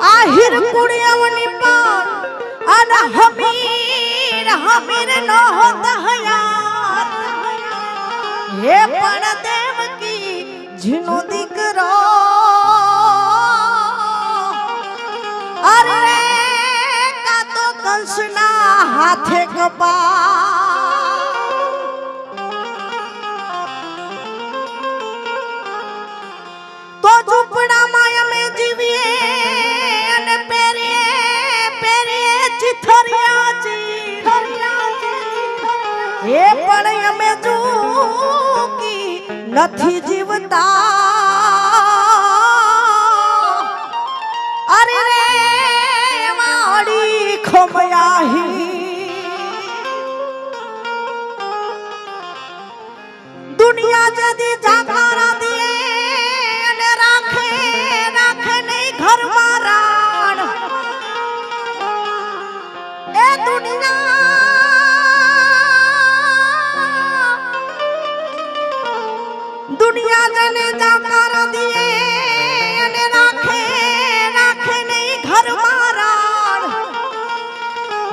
આહિર કુડિયાવની પાર અને હમીર હમીર નો હોત હયાત હે પણ દેવકી જીનો દીકરો અરે કા તો કંસના હાથે કપા તો ઝૂંપડામાં અમે જીવીએ અને પેરીએ પેરીએ ચિથરિયાજી એ પણ અમે ચૂકી નથી જીવતા અરે રે વાડી ખમયાહી દુનિયા જદી જાકારા દિએ અને રાખે રાખે નહીં ઘરમાં રાણ એ દુનિયા જને જાકારા દિએ અને રાખે રાખે નહીં ઘરમાં રાણ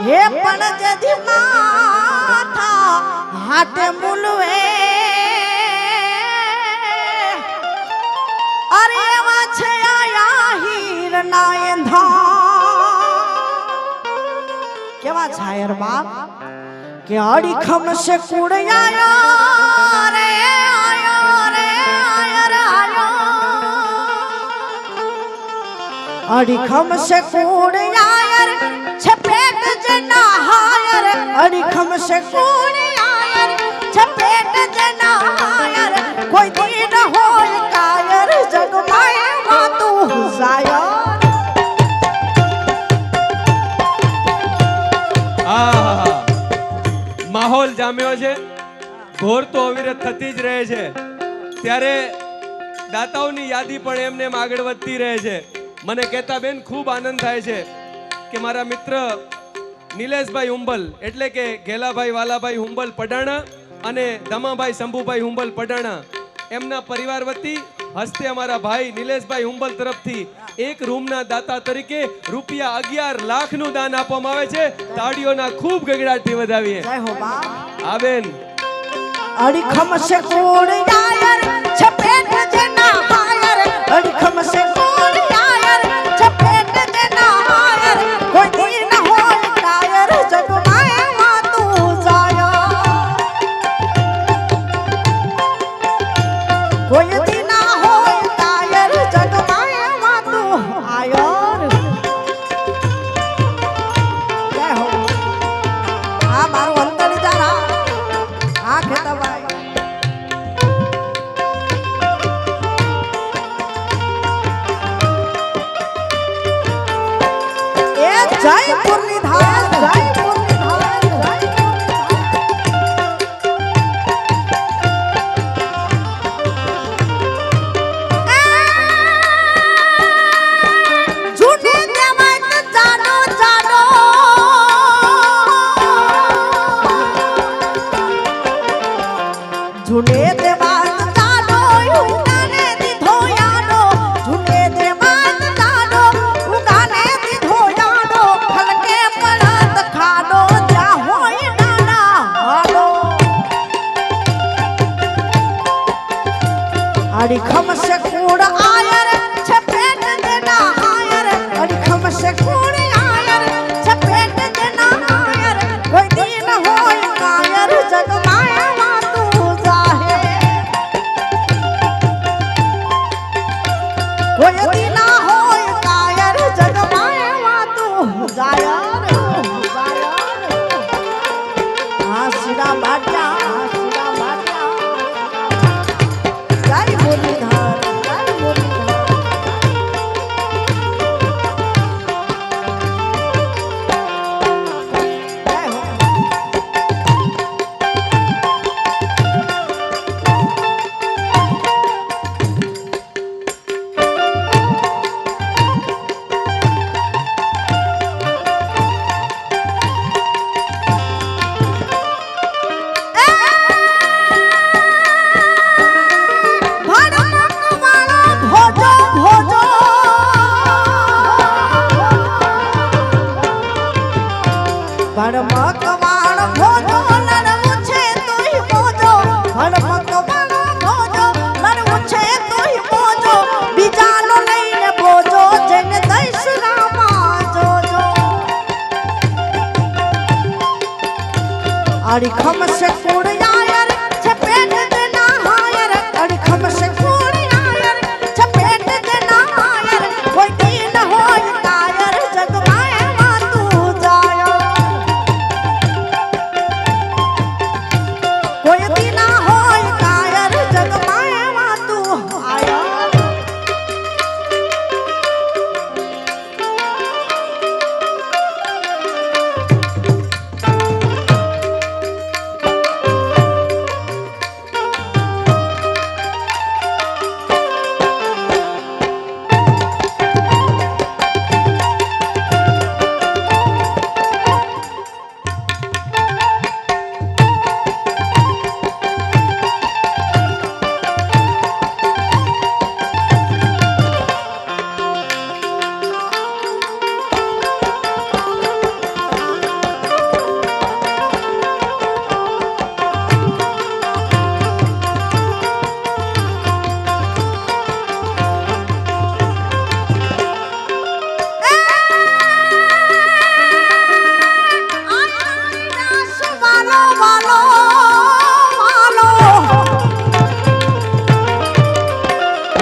હે પણ જદી માથા હાટે મુલવે અરે એવા છે આયા હીર ના એંધા કેવા છાયર બાપ કે અડી ખમશે કુડયાયો રે આયો રે આયર આયો અડી ખમશે કુડયાયર છે પેટ જના હાયર અડી ખમશે કુડયાયર છે પેટ જના હાયર કોઈ દી ન હોય કાયર જગમાય વાતું સાયર માહોલ જામ્યો છે ઘોર તો અવિરત થતી જ રહે છે ત્યારે દાતાઓની યાદી પણ એમને એમ આગળ વધતી રહે છે મને કહેતા બેન ખૂબ આનંદ થાય છે કે મારા મિત્ર નિલેશભાઈ હુંબલ એટલે કે ઘેલાભાઈ વાલાભાઈ હુંબલ પડાણા અને દમાભાઈ શંભુભાઈ હુંબલ પડાણા એમના પરિવાર વતી હસ્તે અમારા ભાઈ નિલેશભાઈ હુંબલ તરફથી એક રૂમના દાતા તરીકે ₹11 લાખનું દાન આપવામાં આવે છે તાળીઓના ખૂબ ગગડાટથી વધાવીએ જય હો બા આ બેન અડી ખમશે કુડયાયર છે પેટ જના હાયર અડી ખમશે કુડયાયર છે પેટ જના હાયર કોઈ દી ન હોય કાયર જગમાય વાતું સાયર કોઈ દી ના હોય કાયર જગમાય વાતું આયર જય હો આ મારું અંતરી જારા આ ખેતાભાઈ એ જયપુરની ધાર જયપુરની ધાર જૂને દેવાય જાનો જાનો જૂને દેવાય જાનો ઉગાને દીધો યાનો જૂને દેવાય જાનો ઉગાને દીધો યાનો ખલકે પડત ખાડો જા હોય નાના હાડો અડી ખમશે કુડ આયર છે પેટ દેના હાયર અડી ખમશે કુડ આયર છે પેટ દેના હાયર કોઈ દી ન હોય કાયર જગમાય વાતું જાહે કોઈ દી ના હોય કાયર જગમાય વાતું જાયર આ સીડા બાટ્યા જય મુરલીધર ભણમકવાણ ભોજો લડવું છે તોય મોજો ભણમકવાણ ભોજો લડવું છે તોય મોજો બીજાનો લઈને બોજો જેને દઈશ રામા જોજો અડીખમ સે કુડ આયર છે પેટ દેના હાયર અડીખમ સે કુડ આયર છે પેટ દેના હાયર કોઈ દીન હોય કાયર જગમાય માં તું જાયો કોઈ દીન હોય કાયર જગમાય માં તું આયો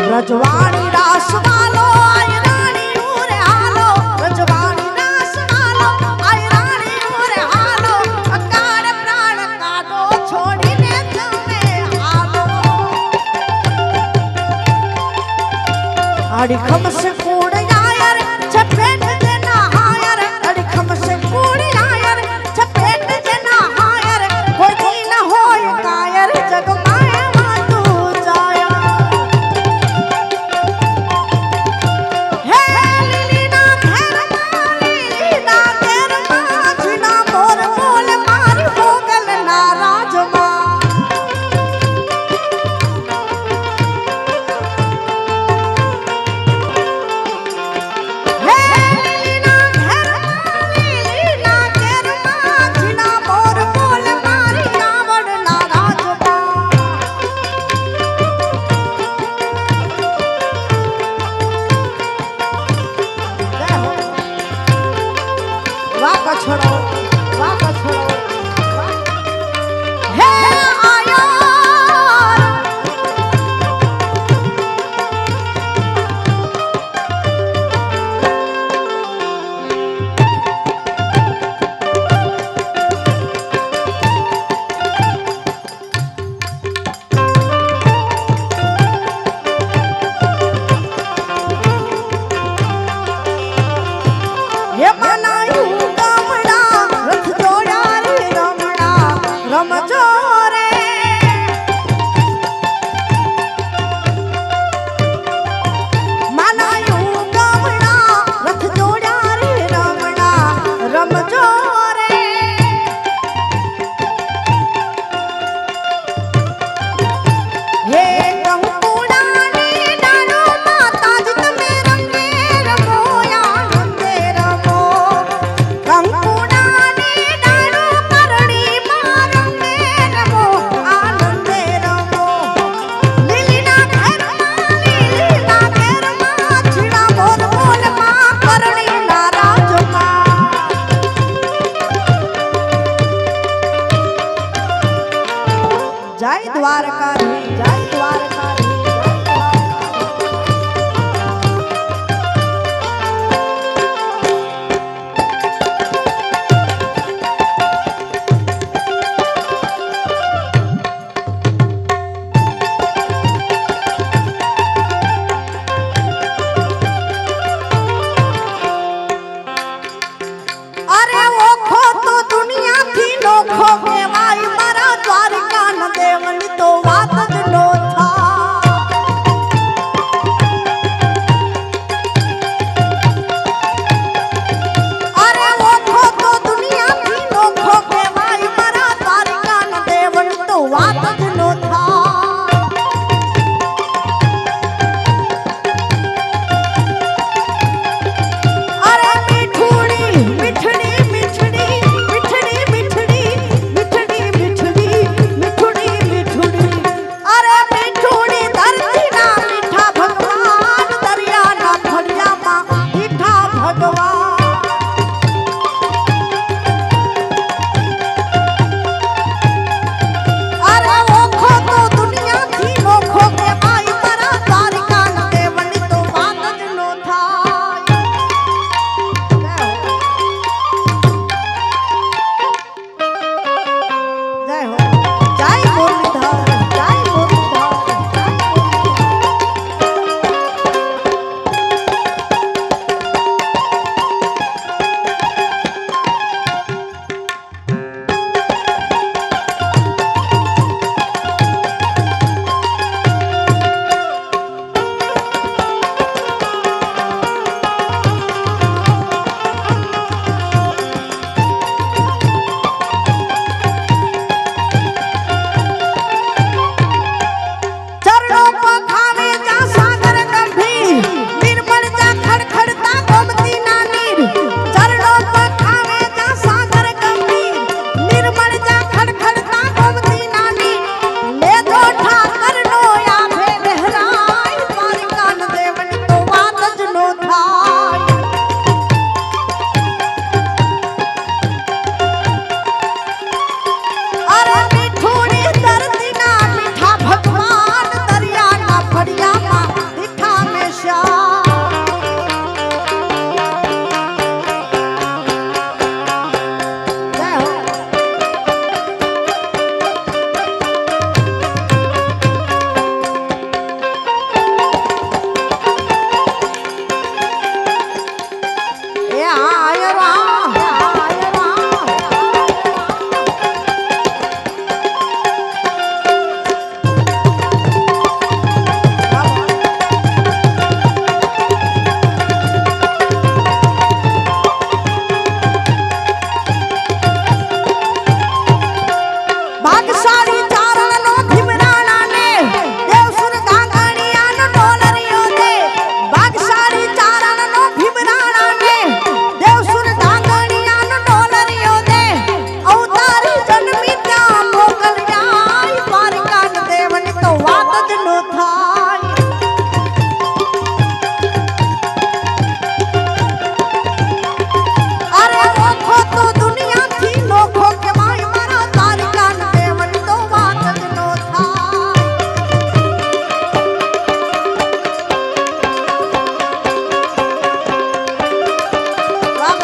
રજવાણી રાસ વાલો આય રાણી ઉરે હાલો રજવાણી રાસ વાલો આય રાણી ઉરે હાલો અકાળ પ્રાણ કાઢો છોડીને તમે હાલો અડીખમ સે કુડ આયર ચપેટ દેના હાયર અડીખમ સે કુડ આયર ચપેટ દેના હાયર કોઈ દી ન હોય કાયર જગમાય માં તું જાયા હે લીલીના ઘરમાં લીલીના ઘરમાં જીના મોર બોલ મારી મોગલના રાજમાં હે લીલીના ઘરમાં જીના મોર બોલ મારી રાવણના રાજમાં વાહ કછડો વાહ કછડો હે આયાર હે મનાયું ગામડા રથ જોડ્યા રે રમણા રમજો રે મનાયું ગામડા રથ જોડ્યા રે રમણા રમજો રે હે કંકુડાની ડાળો માતાજી તમે રંગે રમો આનંદે રમો કંકુડાની ડાળો કરણી માં રંગે રમો આનંદે રમો લીલીના ઘરમાં છીણા મોર બોલ માં કરણીના રાજમાં જય દ્વારકાધીશ જય દ્વારકાધીશ જય દ્વારકાધીશ અરે ઓખો તો દુનિયાથી નોખો કહેવાય મારા દ્વારકાના દેવની તો વાત જ નો થાય અરે ઓખો તો દુનિયાથી નોખો કહેવાય મારા દ્વારકાના દેવની તો વાત જ નો થાય અરે મીઠુડી મીઠડી મીઠડી મીઠડી આયરા ભાગશાળી ચારણનો ભીમરાણાને દેવસુર ગાંગણિયાનો ડોલરિયો દે ભાગશાળી ચારણનો ભીમરાણાને દેવસુર ગાંગણિયાનો ડોલરિયો દે અવતારી જન્મી ત્યાં મોગલિયા દ્વારકાન દેવની તો વાત જ ન થાય અરે ઓખો તો દુનિયાથી નોખો કે માય મારા દ્વારકાન દેવની તો વાત જ ન થાય વાહ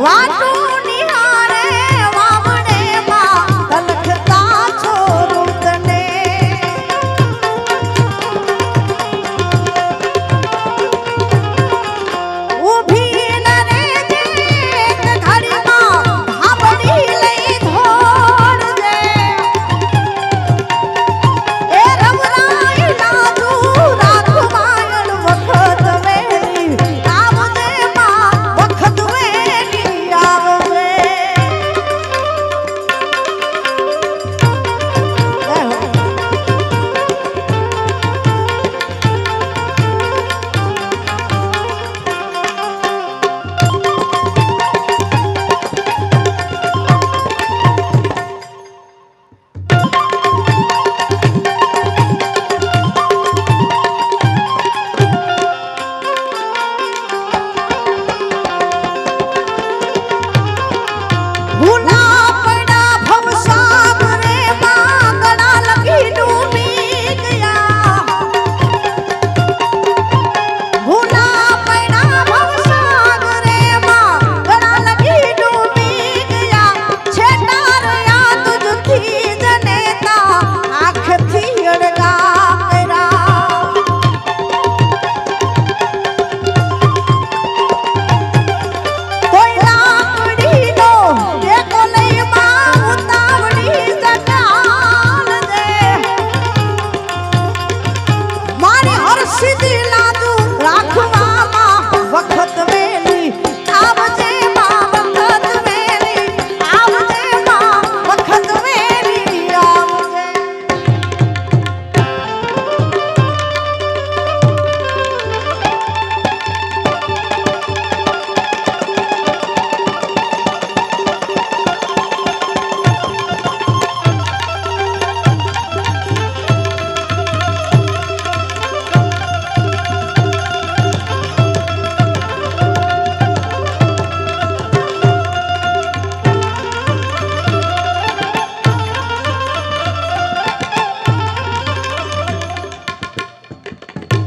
વાટો નિહારે વાવડે માં તલખતા છોરું તને ઊભી ન રેજે એક ઘડીમાં ધાબડી લઈ ધોડજે એ રવરાઈ નાજુ રાખવાયણ વખત વેરી આવજે માં વખત વેરી આવજે ભૂલા પડ્યા ભવસાગરે માં ગળા લગી ડૂબી ગયા ભૂલા પડ્યા ભવસાગરે માં ગળા લગી ડૂબી ગયા છેટાર યાદ તુજથી જનેતા આંખથી અડગા કર્યા કોઈ લાકડીનો ટેકો લઈ માં ઉતાવળી જટાલ દે મારી હરસિદ્ધિ લાજુ રાખવામાં વખત વેલી આવજે માં વખત વેલી આવજે માં વખત વેલી આવજે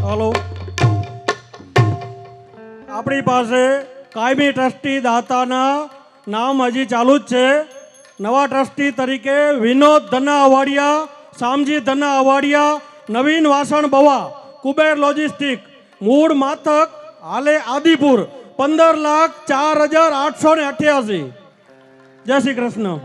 હાલો આપણી પાસે કાયમી ટ્રસ્ટી દાતાના નામ હજી ચાલુ જ છે નવા ટ્રસ્ટી તરીકે વિનોદ ધના અવાડિયા શામજી ધના અવાડિયા નવીન વાસણ બવા કુબેર લોજિસ્ટિક મૂળ માથક હાલે આદિપુર 15,04,888 જય શ્રી કૃષ્ણ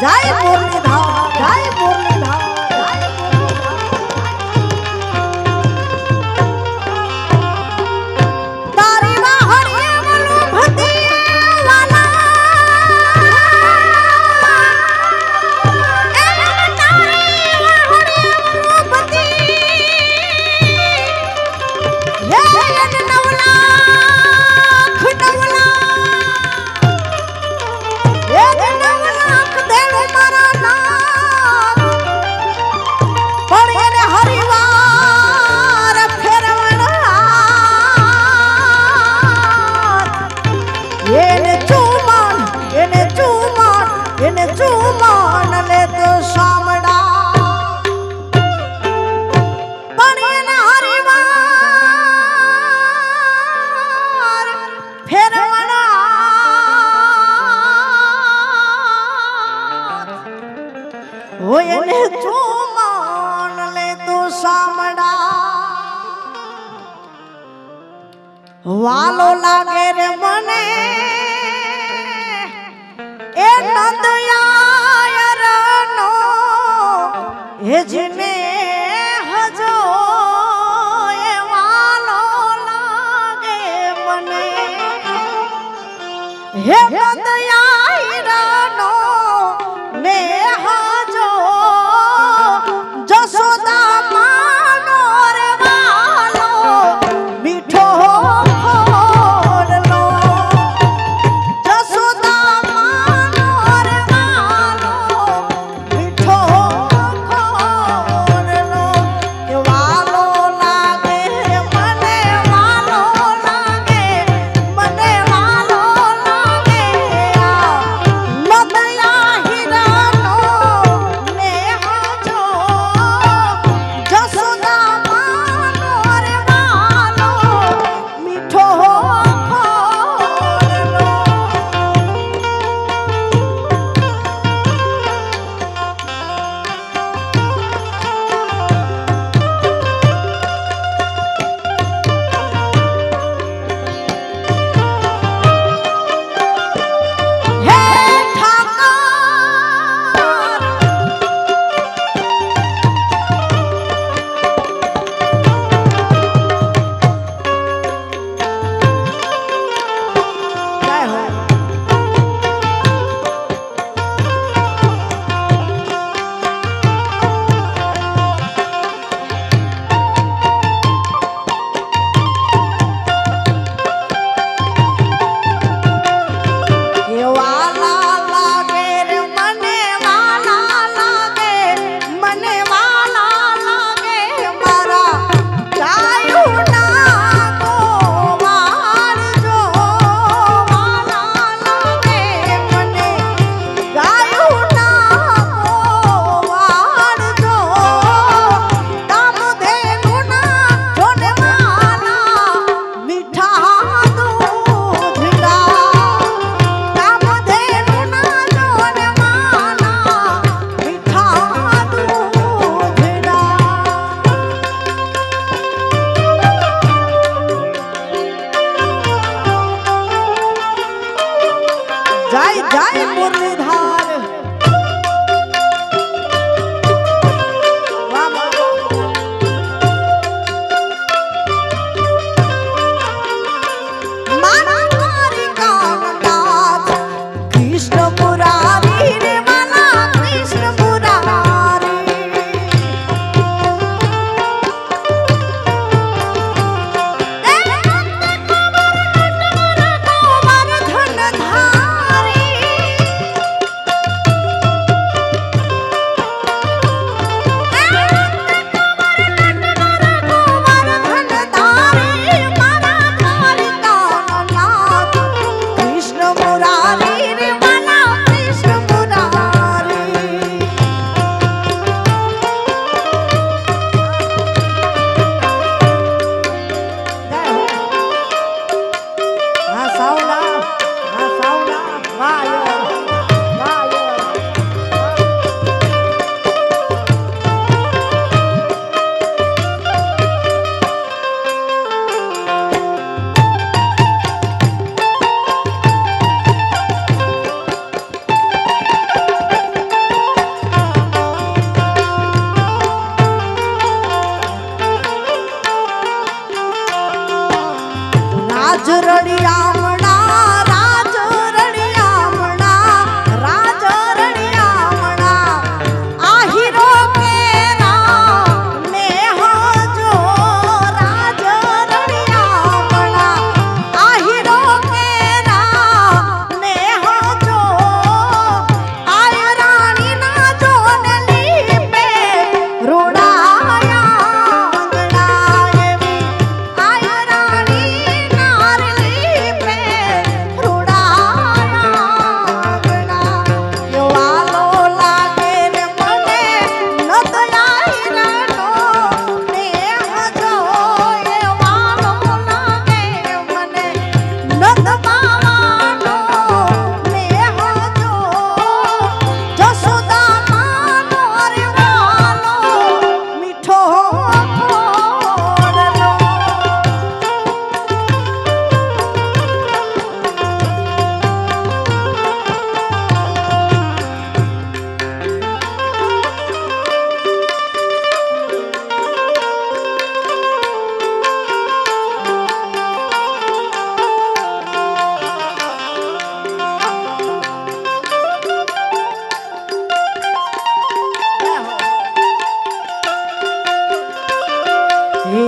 જય મુરલીધર જય મુરલીધર તારી વાહણીએ વલો ભતીએ વાલા એ તારી વાહણીએ વલો ભતી હે નવલાખ દેવ મારા નામ પણ એને હરિવાર ફેરવણા એને ચુમાન લે તો સામડા પણ એને હરિવાર ફેરવણા હોય એને ચુમાન લે તો સામડા વાલો લાગે રે મને એ નંદયાયરનો હેજને હજો એ વાલો લાગે મને હે નંદયાયરનો ને હજો જસોદા માનો રે વાલો મીઠો ખોડલો જસોદા માનો રે વાલો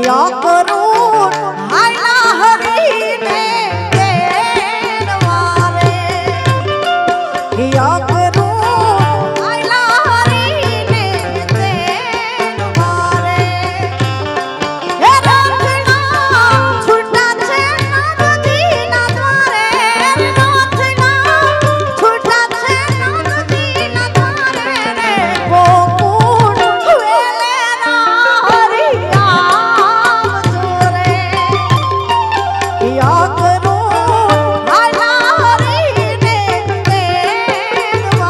या करून हायला हरीने देणवारे या करून हायला हरीने देणवारे हे राखणा छुटाचे नदीना द्वारे राखणा छुटाचे नदीना द्वारे रे गोकुळ वेलेरा हरिया जोरे या करून हायला हरीने देणवारे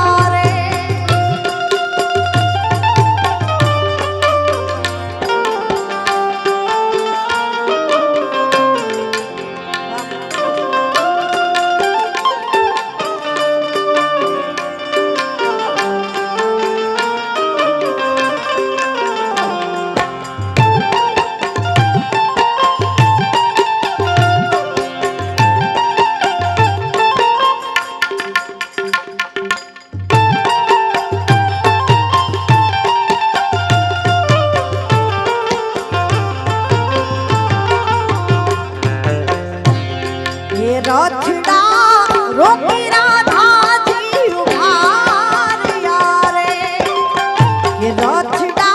हे रथडा रोकी राधाजी उभारिया रे हे रथडा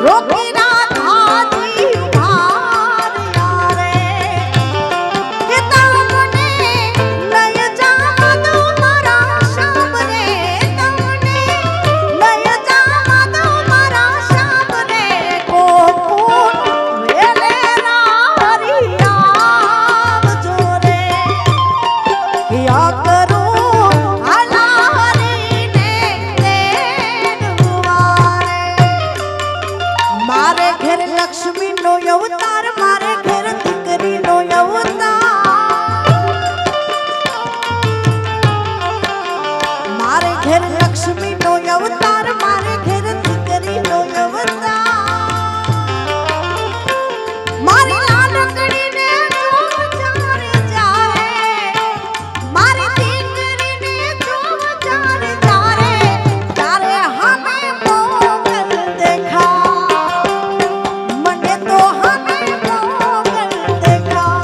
रोकी राधाजी उभारिया रे हे तमने लय जामद मारा शाम रे तमने लय जामद मारा शाम रे गोकुळ वेलेरा हरिया जोरे या करून हायला हरीने देणवारे मारे घेर लक्ष्मी नो अवतार मारे घेर દીકરી નો અવતાર મારે ઘેર લક્ષ્મી નો અવતાર મારે ઘેર દીકરી નો અવતાર મારી લાલકડીને જોવ ચારે જારે મારી દીકરીને જોવ ચારે જારે તારે હમે મોગલ દેખા મને તો હમે મોગલ દેખા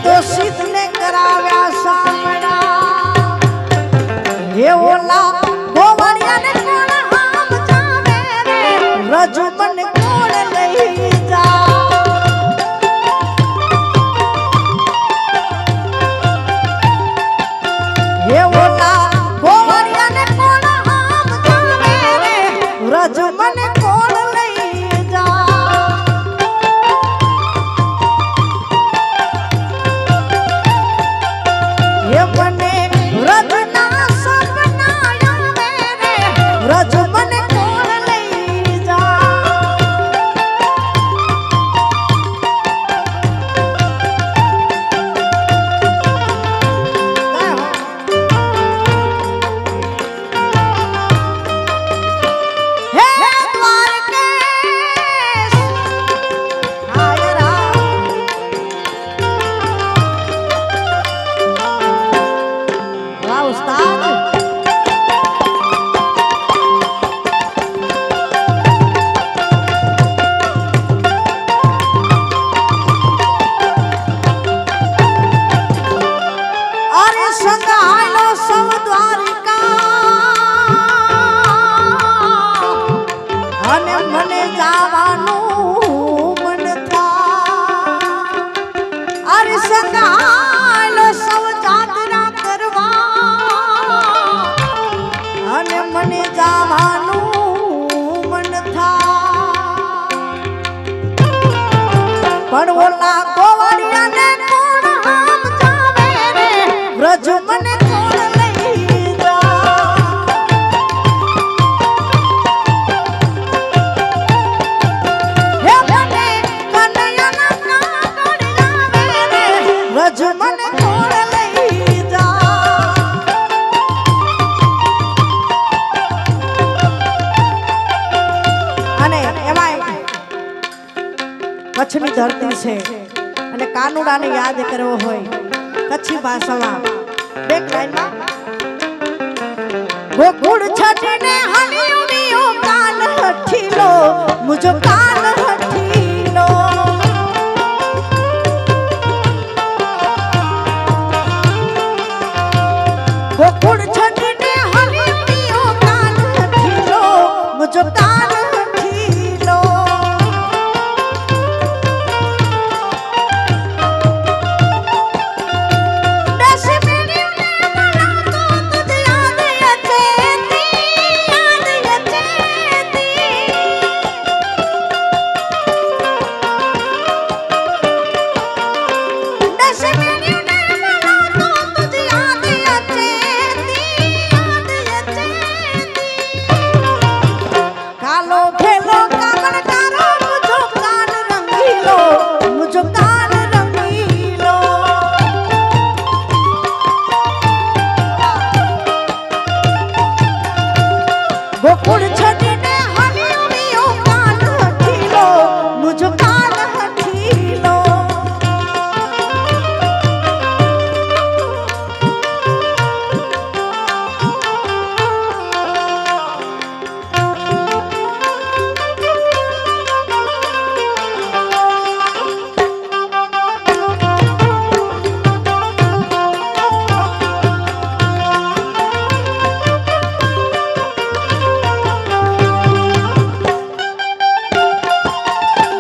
तो शीत ने कराव्या सामना हे ओला गोवड़िया ने कोण हाम जावे रे रजू मन कोण लई जा हे ओला गोवड़िया ने कोण हाम जावे रे रजू मन कोण लई जा हे मने रजना सपना आवे रे रज मन कोण लई जा हे द्वारकेश हाय राम वाह उस्ताद अरे संगालो सब द्वारिका અને મને જવાનું મન થા અરે સંગાલો સૌ જાત્રા કરવા અને મને જવાનું મન થા પણ ઓલા ગોવાળિયાને કોણ હામ જાવે રે વ્રજ મને કોણ લઈ જા હે મને કનૈયાના કાગળ આવે રે વ્રજ મને કોણ લઈ જા અને એમાંય કચ્છની ધરતી છે અને કાનુડાને યાદ કરવો હોય કચ્છી ભાષામાં બે લાઈનમાં ગોકુળ છટીને હણીયો કાન હઠીલો મુજો કાન હઠીલો ગોકુળ છટીને હણીયો કાન હઠીલો મુજો કાન હઠીલો नशे मेरे बना तो तुझे याद अचेती नशे मेरे बना तो तुझे याद अचेती कालो खेलो कागड़ कारो मुझो कान रंगीलो गोकुळ छटीने हणियो कान हठीलो मुझो कान हठीलो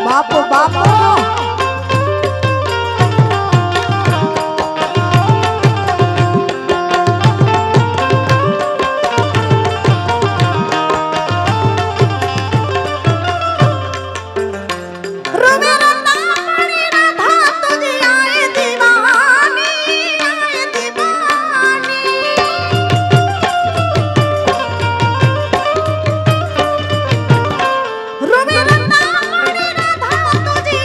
बापो बापो रोवे रता पड़ी राधा तुझे आए दीवानी रोवे रता पड़ी राधा तुझे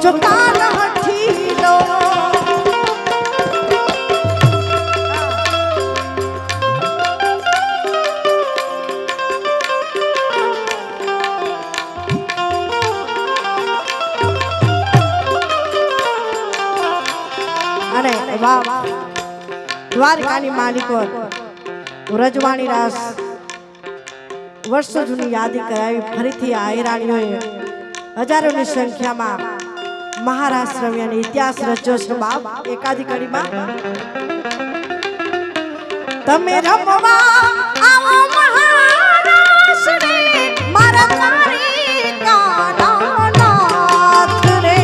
तुझ कान हठीलो અને દ્વારકાની માલિકો રજવાણી રાસ વર્ષો જૂની યાદી કરાવી ફરીથી આ રાણીઓએ હજારોની સંખ્યામાં મહારાષ્ટ્ર અને ઇતિહાસ રચ્યો છે બાપ એકાદી કડીમાં તમે રમવા આવો મહારાષ્ટ્ર મારા તારી કાનાનાથ રે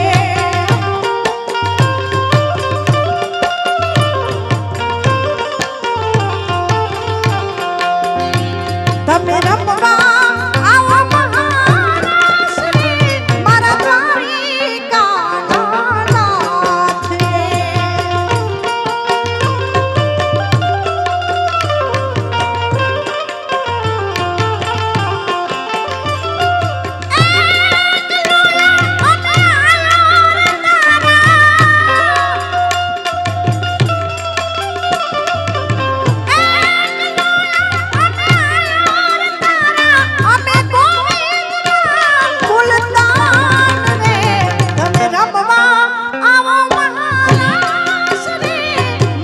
તમે રમવા આવો મહારાષ્ટ્ર મારા તારી કાનાનાથ રે અમે ગોવિંદના કુલદાન રે તમે રમવા આવો મહારાષ્ટ્ર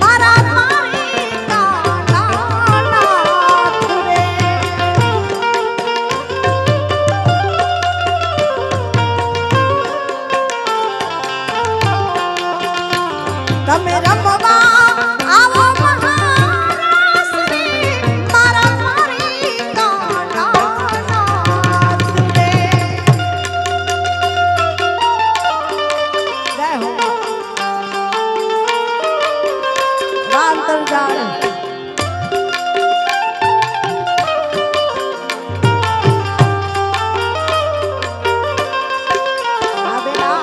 મારા તારી કાનાનાથ રે તમે રમવા આવો મહારાષ્ટ્ર મારા તારી કાનાનાથ રે જય હો રાંતર જાણ આ બેટા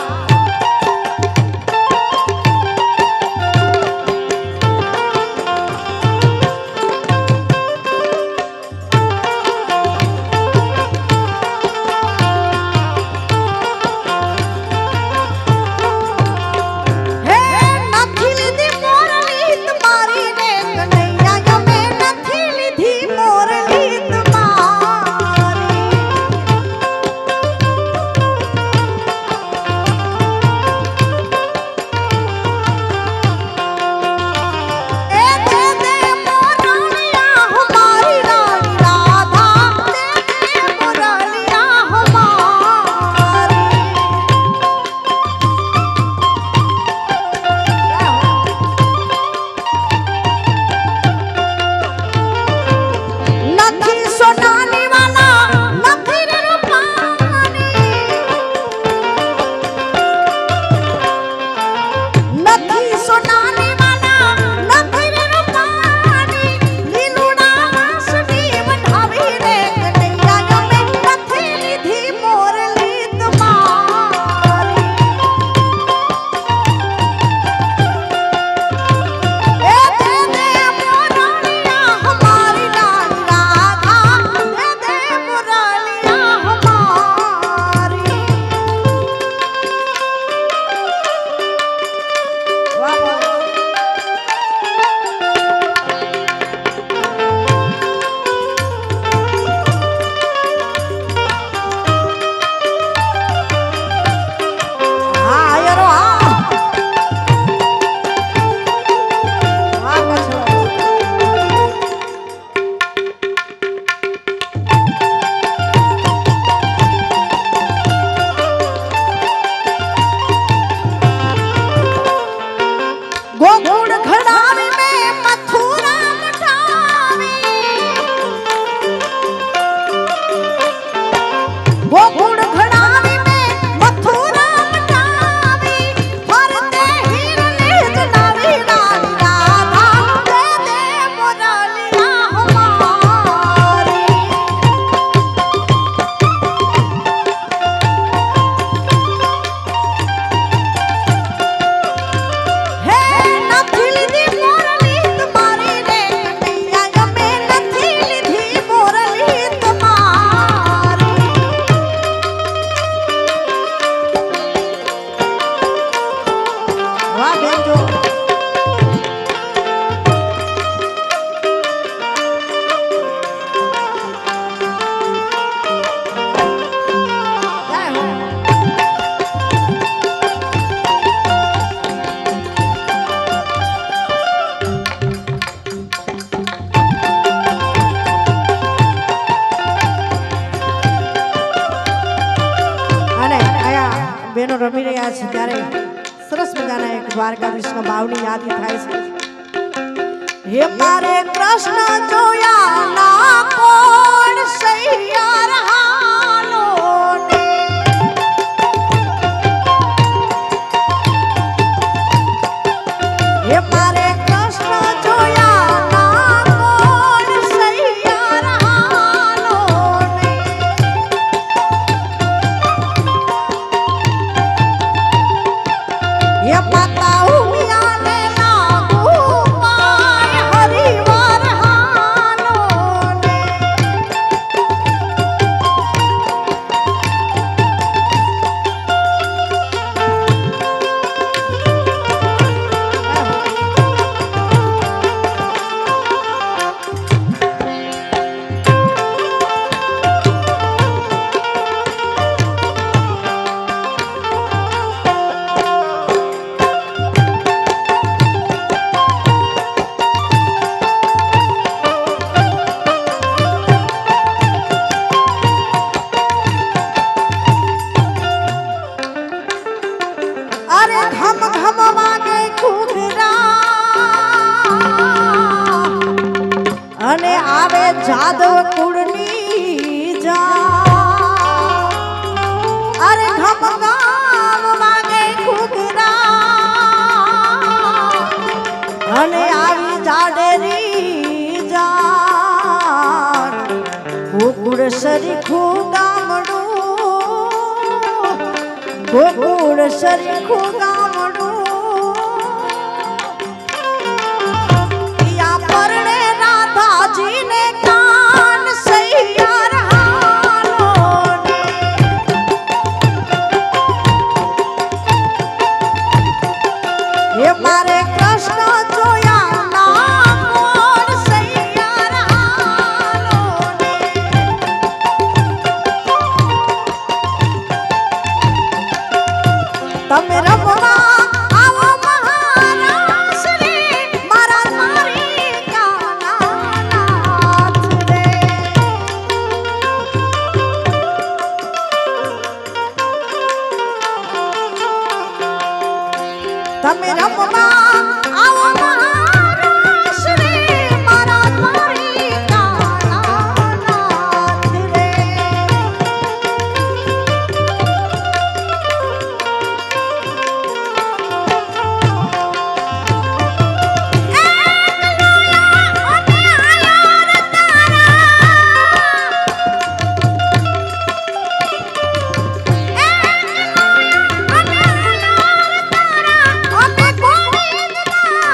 વાહ બેન જો જય હો. અને આયા બેનો રમી રહ્યા છે ત્યારે સરસ મજાના એક દ્વારકાધીશના ભાવની યાદી થાય છે. હે મારે કૃષ્ણ જોયા ના કોણ સૈયાર હાલો ને. હે મારે કૃષ્ણ જોયા ના કોણ સૈયાર હાલો ને. ये पता उमिया ने लागू पाय हरिवर हालो ने. अरे घम घम वागे घूघरा અને આવે જાદવ કુળની જા. અરે ઘમ ઘમ વાગે ઘૂઘરા અને આવી જાડેરી જા. ગોકુળ સરીખું ગામડું, ગોકુળ સરીખું ગામડું. યા પરણે રાધાજીને કાન સૈયાર હાલો ને. હે મારે કૃષ્ણ જોયા ના કોણ સૈયાર હાલો ને. તમે રમવા આવો મહારાજ રે, મારા દ્વારિકાનાથ રે. તમે રમવા આવો મહારાજ રે, મારા દ્વારિકાનાથ રે. અમે ગોવિંદના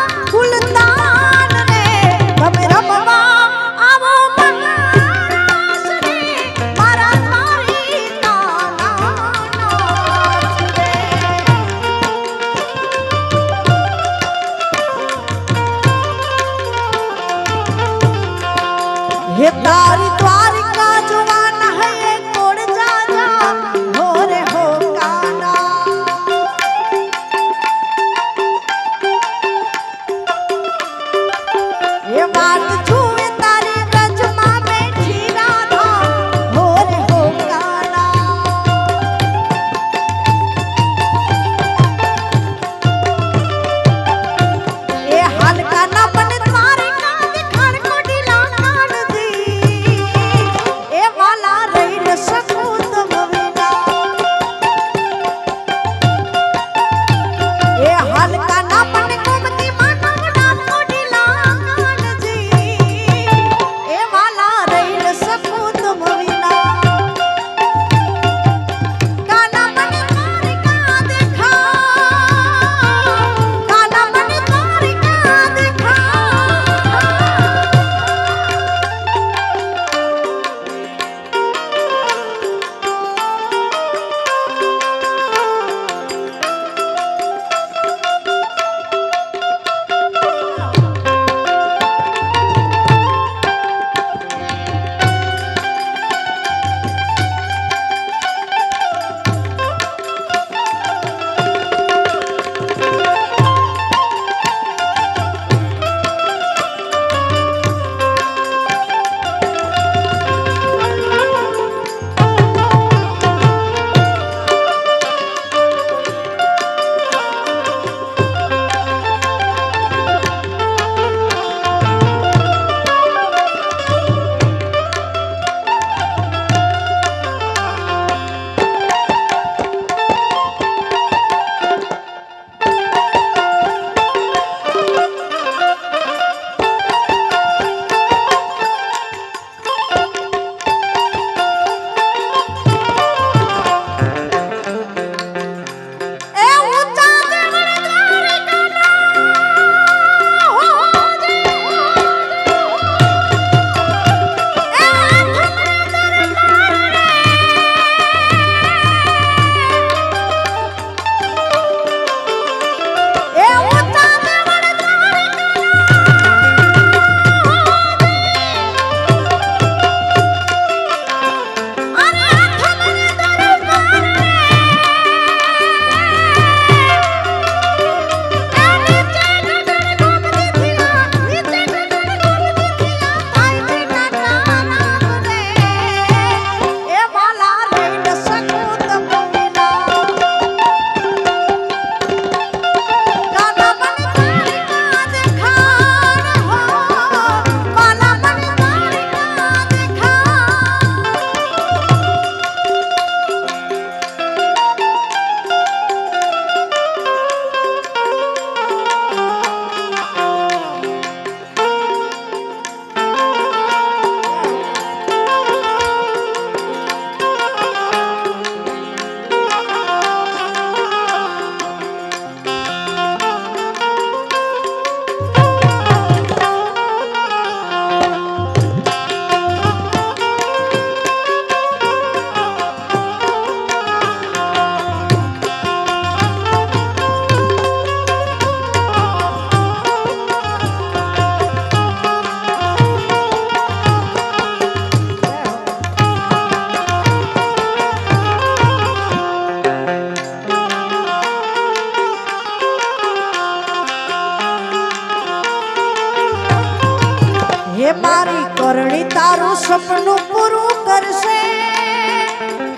હે મારી કરણી તારું સપનું પૂરું કરશે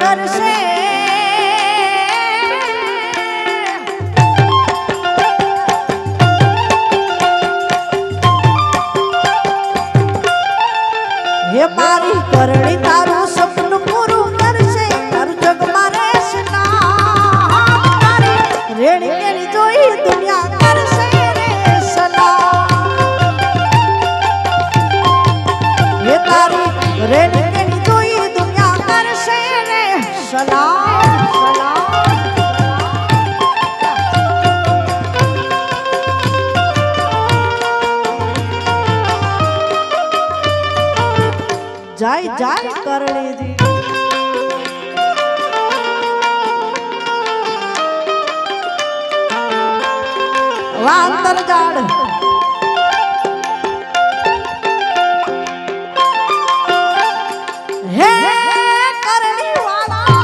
કરશે હે મારી કરણી તારું સપનું પૂરું કરશે તારું જગમાં રહેશે નામ તારી રેણી કેણી જોઈ દુનિયા કરશે રે સલામ હે તારી રેણી કેણી જોઈ દુનિયા કરશે રે સલામ સલામ જાય જાય કરણીજી વાંતર જાડ હે કરણી વાળા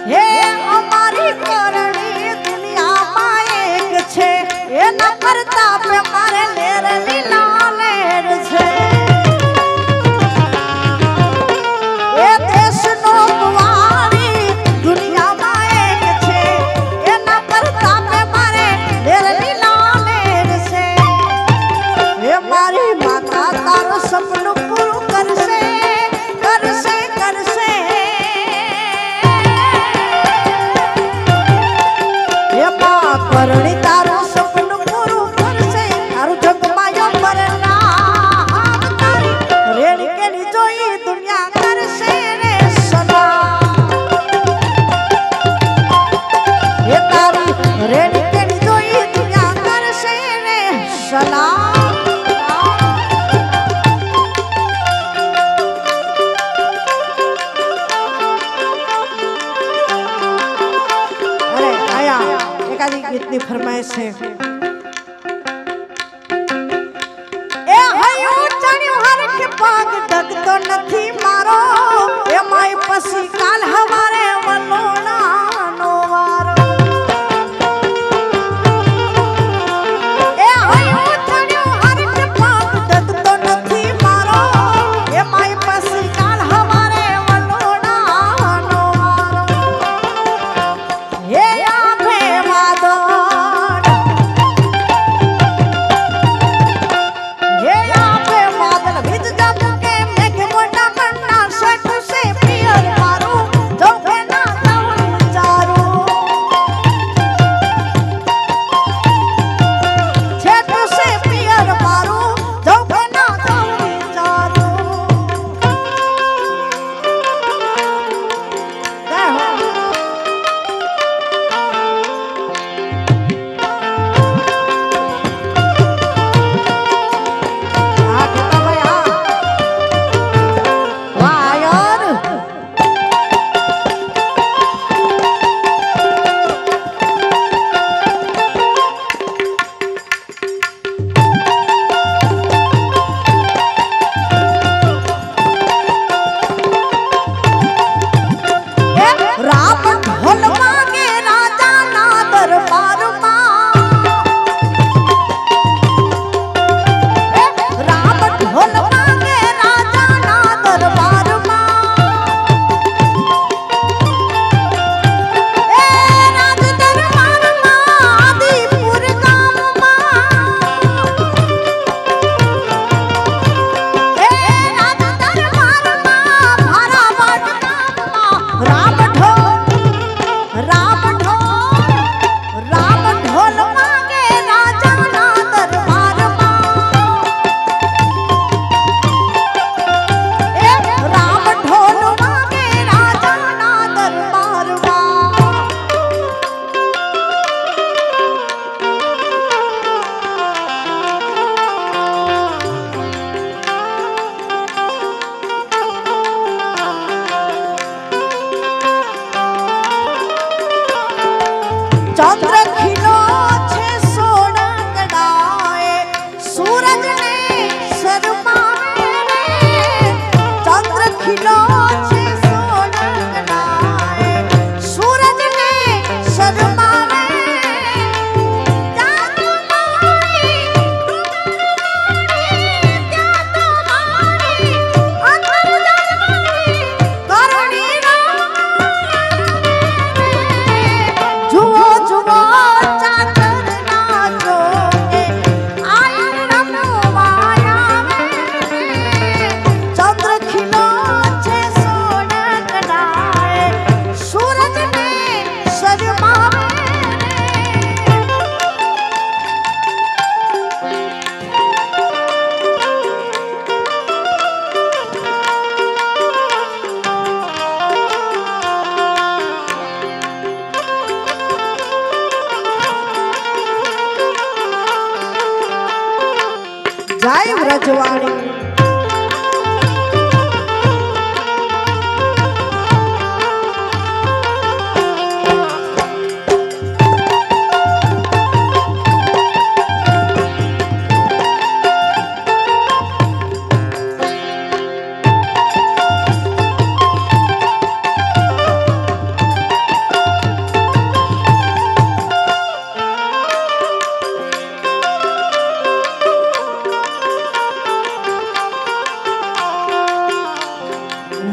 હે અમારી કરણી દુનિયામાં એક છે એના પ્રતાપ મારે લેર લીલા લેર છે એ દેશનો કુંવારી દુનિયામાં એક છે એના પ્રતાપ મારે લેર લીલા લેર છે એ મારી માતા તારું સપનું પૂરું કરશે કરશે કરશે એમાં કરણી તારું સપનું પૂરું કરશે તારું જગમાયો પરનામ તારી રેણી કેણી જોઈ દુનિયા કરશે રે સલામ એ તારી રેણી કેણી જોઈ દુનિયા કરશે રે સલામ અરે આયા એકાદી ગીતની ફરમાઈશ છે એ હયો ચણ્યો હર કે પગ ડગતો નથી મારો એ માય પછી કાલ હવારે વલોણાનો વારો એ હયો ચણ્યો હર કે પગ ડગતો નથી મારો એ માય પછી કાલ હવારે વલોણાનો વારો હે આભે વાદળ હે આભે વાદળ વિદ જબ કે મેઘ મોટા મન્ના શેઠ સે પિયર મારું જો કે ના જાઉં ચારું શેઠ સે પિયર મારું જો કે ના જાઉં ચારું જય હો આ ગીતા ભાઈ આ વાહ યાર રામ ઢોલ માંગે રાજાના દરબારમાં રામ ઢોલ માંગે રાજાના દરબારમાં એ રાજ દરબારમાં આદિપુર ગામમાં એ રાજ દરબારમાં ભારાવડ ગામમાં રામ ઢોલ માંગે રાજાના દરબારમાં એ રામ ઢોલ માંગે રાજાના દરબારમાં ચંદ્ર ખીલો છે સોનગડાએ સૂરજને શરમાવે રે ચંદ્ર ખીલો છે સોનગડાએ સૂરજ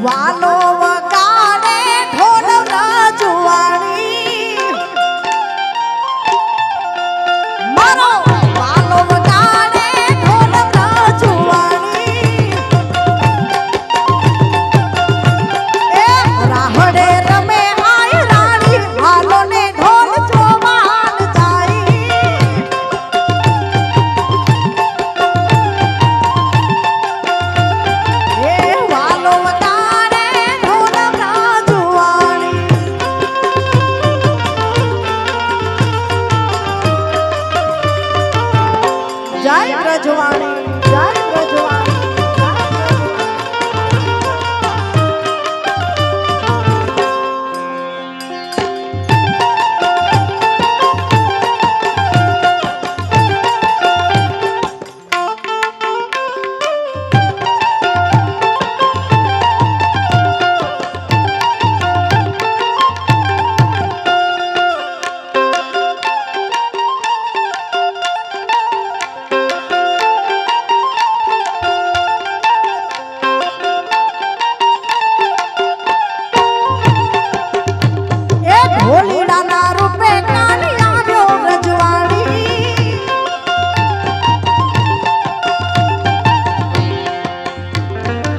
વાલો વગાડે ઢોલ રજવાણી મારો વાલો વગાડે ઢોલ રજવાણી એ રાહડે રમે આય રાણી હાલો ને ઢોલ જોવાન જાય એ વાલો વગાડે ઢોલ રજવાણી જય રજવાણી જય રજવાણી જય રજવાણી એ ઢોલીડાના રૂપે કાની આવ્યો રજવાણી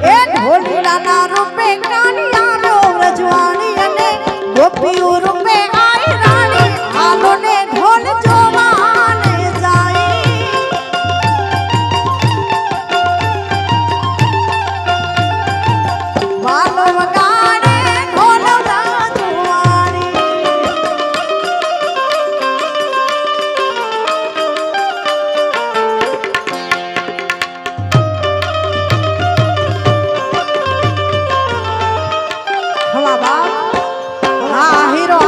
એ ઢોલીડાના રૂપે કાની આવ્યો રજવાણી અને ગોપીઓ રૂપે આઈ રાણી હાલો ને ઢોલ જોવાને જાય વાલો વગાડે ઢોલ રજવાણી હવા બાપ હા હીરો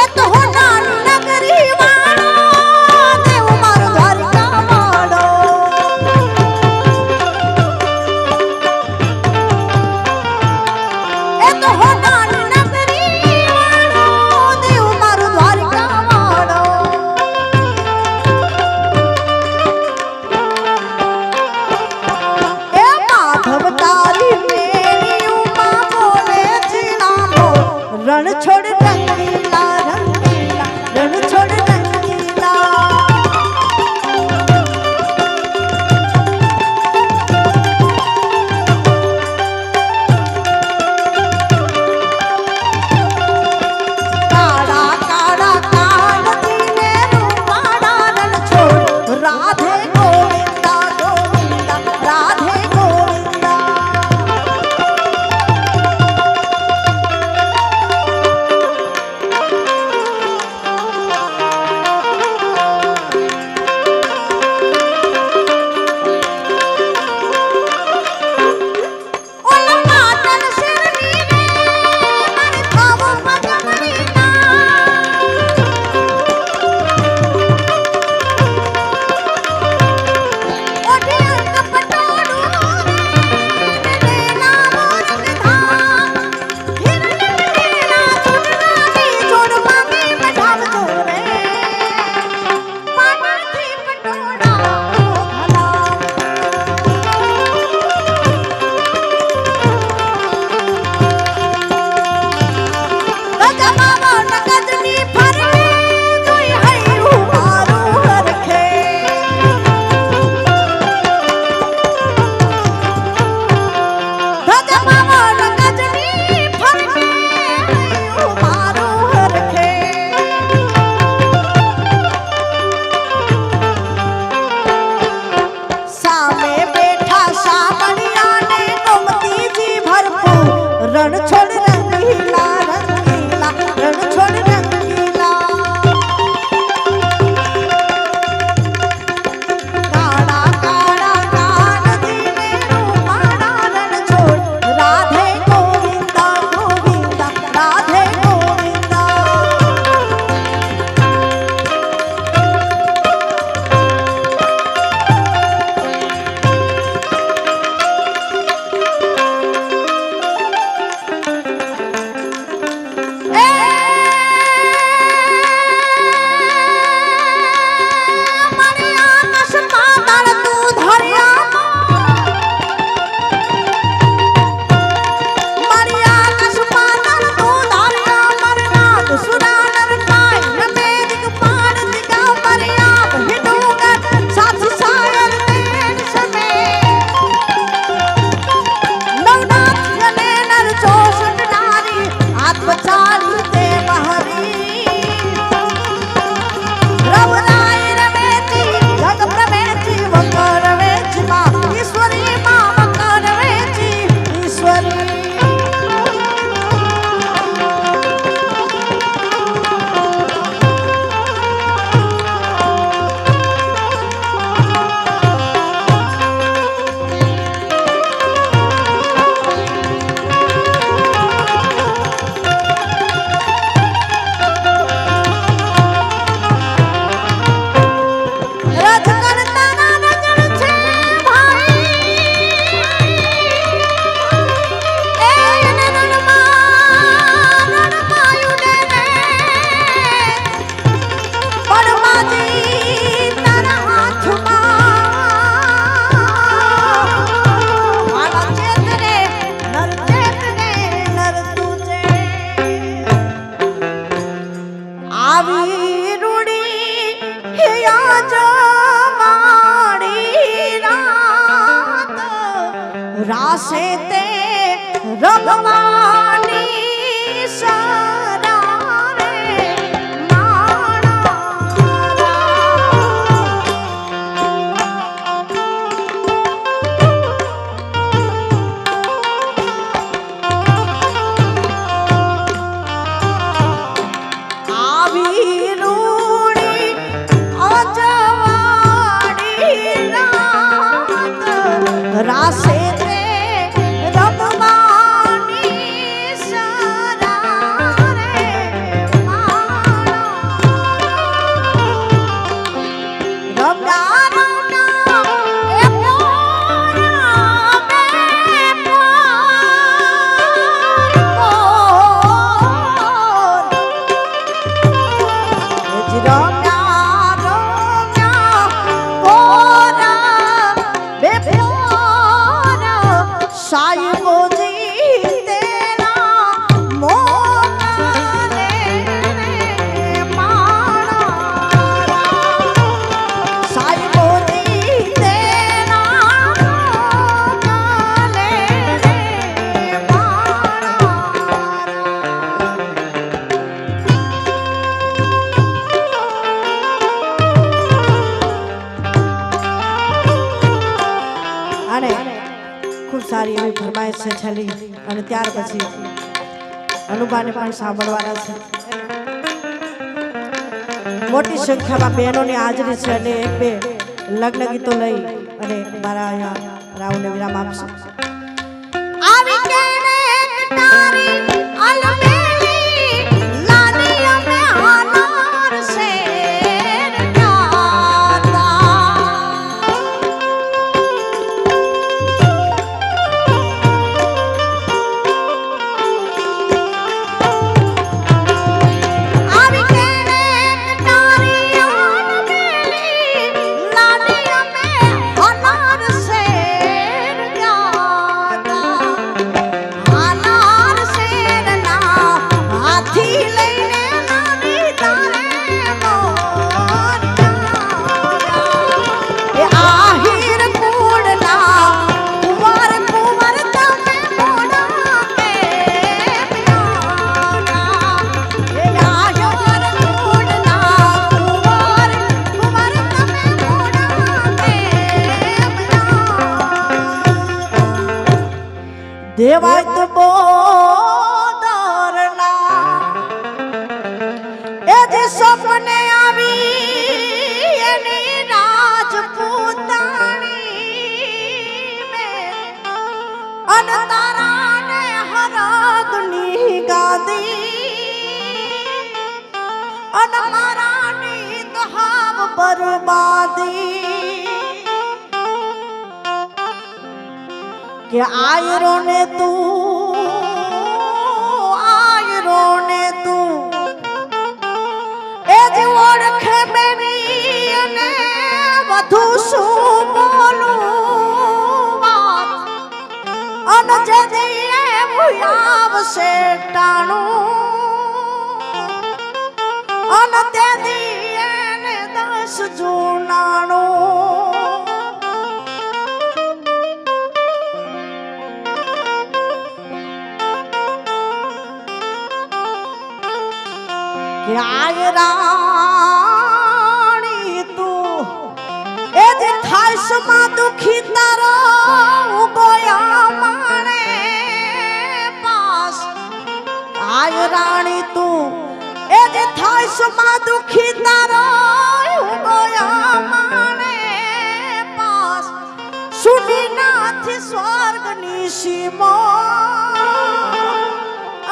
એ તો હોનાની નગરી વાળો દેવ મારો દ્વારકા વાળો. એ તો હોનાની નગરી વાળો દેવ મારો દ્વારકા વાળો. એ માધવ તારી મેળીઓમાં બોલે જીણાનો રણ છોડ રંગીલા રંગીલા રણ છોડ રંગીલા. કાળા કાળા કાળજીને રૂપાળા રણ છોડ રાધે ગોવિંદા ગોવિંદા રાધે ગોવિંદા. ઓલા પાટણ શેરની રે મારે ખાવો મગમણીના. ઓઢે અંગ પટોળું રે લેલા મોર વિધાન. હિરણ્ય લેલા ચૂડવાની જોડવાની મઢાવજો રે. પાટણથી પટોળા ઘલા. ગજમાવો નગજની ફરે જોઈ હૈયું મારું હરખે. ગજમાવો નગજની ફરે હૈયું મારું હરખે. સામે બેઠા સામણિયાને ગમતીજી ભરપૂર રણ છોડ રંગીલા રંગીલા રણ છોડ રંગીલા. કાળા કાળા કાનજીને રૂપાળા રણ છોડ રાધે ગોવિંદા ગોવિંદા રાધે ગોવિંદા. રાસે તે રમવાની સરારે માણા. આવી રૂડી અજવાળી રાત રાસે તે રમવા છેલ્લી અને ત્યાર પછી અનુભાને પણ સાંભળવાના છે. મોટી સંખ્યામાં બહેનોની હાજરી છે અને એક બે લગ્ન ગીતો લઈ અને મારા અહીંયા રાવને વિરામ આપશે. આવી કેને તારી અલમેલી લાડી અમે હાનાર શેર ગાતા. આવી કેને તારી અલમેલી લાડી અમે હાનાર શેર ગાતા. હાનાર શેરના હાથી લઈને નાની તારે મોરયા. એ આહિર કુળના કુંવર કુંવર તમે મોડા કેમ યાના. એ આહિર કુળના કુંવર કુંવર તમે મોડા કેમ યાના. દેવાય તો બોદરના એ જે સપને આવી એની રાજપૂતાણી મેં અન તારાને હરગની ગાદી અન મારાની તો હાવ બરબાદી. કે આયરો ને તું એ જ ઓળખે બેની અને વધુ શું બોલું વાત. અન જે દીએ આવશે ટાણું અન તે દીએ ને 10 જૂનાણું. કે આયરાણી તું એ જે થાઈસમાં દુખી તારો ઉગોયા માણે પાસ. આયરાણી તું એ જે થાઈસમાં દુખી તારો ઉગોયા માણે પાસ. સુની નાથી સ્વર્ગની સીમો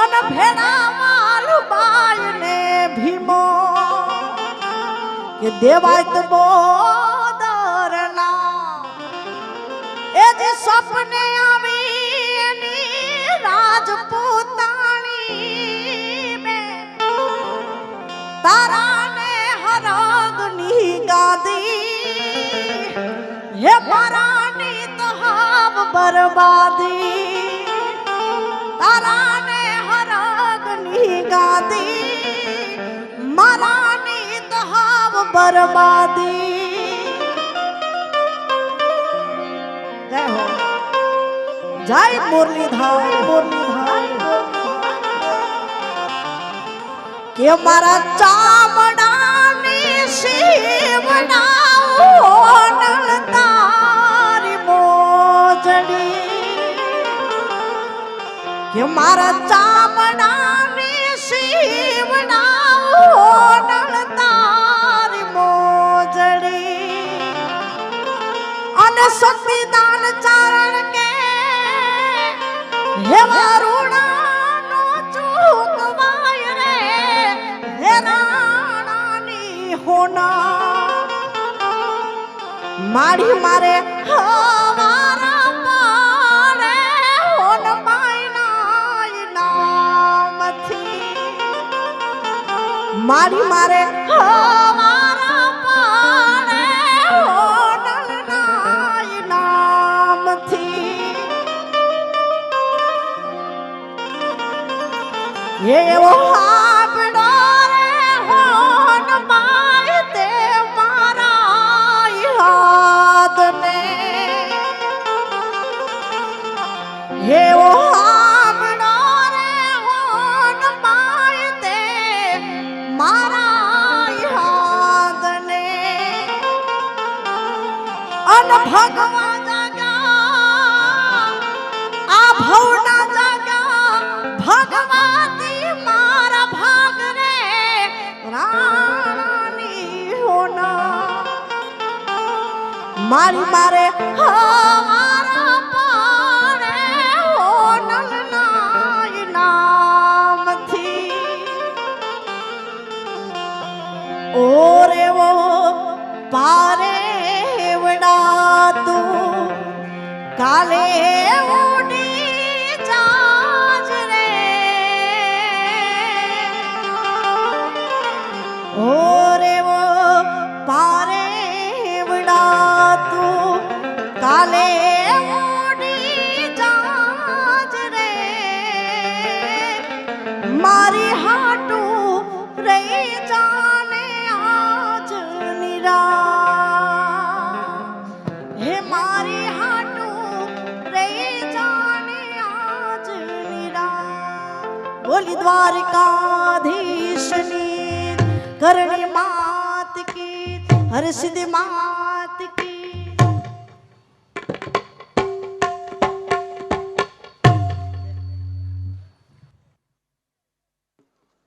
અન ભેડા બાય ને ભીમો. કે દેવાય તો બોદરના એ જે સપને આવી એની રાજપૂતાણી મેં તારાને હરગની ગાદી. હે મારાની તો હાવ બરબાદી. તારાને હરગની ગાદી મારાની તો હાવ બરબાદી. જય હો જય મુરલીધર મુરલીધર. કે મારા ચામડાની શિવના તારી મોજડી. કે મારા ચામડાની શિવના તારી મોજડી. અને સતીદાન ચારણ કે હે વારુણાનો ચૂકવાય રે હે રાણાની હોના. મારી મારે હવારા પાડે હોન માયના નામથી. મારી મારે હવારા પાડે હોન નામથી. એવો હાબડો રે હોન માય તે મારા યાદને. એવો હાબડો રે હોન માય તે મારા યાદને. અન ભગવા જાગા આ ભવના મારી મારે હારા પારે હો નલનાય નામથી ઓરે વો પારે વડા તું કાલે ઉડી જાજ રે ઓરે વો પારે વડા તું કાલે ઉડી જાજ રે મારી હાટું રહી જાને આજ નિરા હે મારી હાટું રહી જાને આજ નિરા બોલી દ્વારકાધીશની કરણી માત કી હર સિદ્ધ મા